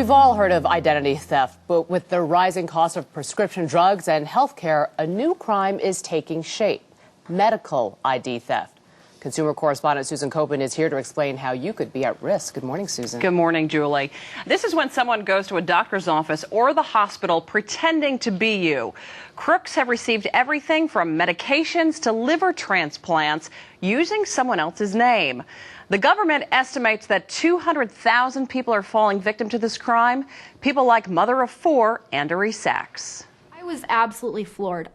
We've all heard of identity theft, but with the rising cost of prescription drugs and healthcare, a new crime is taking shape: medical ID theft. Consumer correspondent Susan Copen is here to explain how you could be at risk. Good morning, Susan. Good morning, Julie. This is when someone goes to a doctor's office or the hospital pretending to be you. Crooks have received everything from medications to liver transplants using someone else's name. The government estimates that 200,000 people are falling victim to this crime. People like mother of four, Andorie Sachs. I was absolutely floored.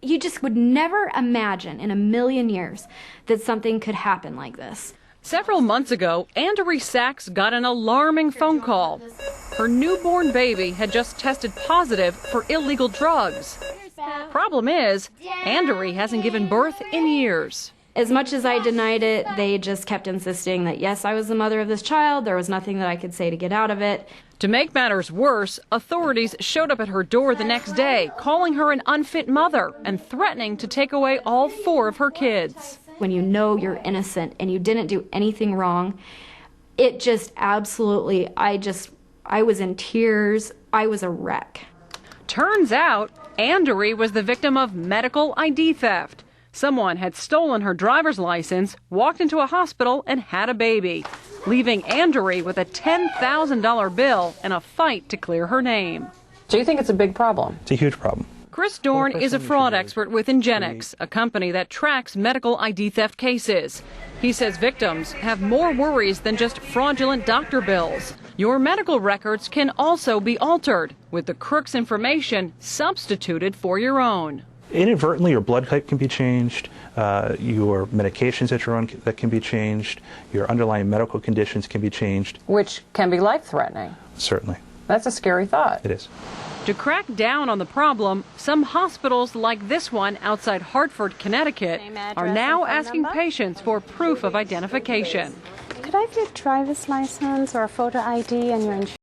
You just would never imagine in a million years that something could happen like this. Several months ago, Andorie Sachs got an alarming phone call. Her newborn baby had just tested positive for illegal drugs. Problem is, Andorie hasn't given birth in years. As much as I denied it, they just kept insisting that, yes, I was the mother of this child. There was nothing that I could say to get out of it. To make matters worse, authorities showed up at her door the next day, calling her an unfit mother and threatening to take away all four of her kids. When you know you're innocent and you didn't do anything wrong, it just absolutely, I was in tears. I was a wreck. Turns out, Andorie was the victim of medical ID theft. Someone had stolen her driver's license, walked into a hospital, and had a baby, leaving Andorie with a $10,000 bill and a fight to clear her name. Do you think it's a big problem? It's a huge problem. Chris Dorn is a fraud expert with Ingenix, a company that tracks medical ID theft cases. He says victims have more worries than just fraudulent doctor bills. Your medical records can also be altered, with the crook's information substituted for your own. Inadvertently, your blood type can be changed, your medications that you're on that can be changed, your underlying medical conditions can be changed. Which can be life-threatening. Certainly. That's a scary thought. It is. To crack down on the problem, some hospitals like this one outside Hartford, Connecticut, are now asking patients for proof of identification. Could I have your driver's license or a photo ID and your insurance?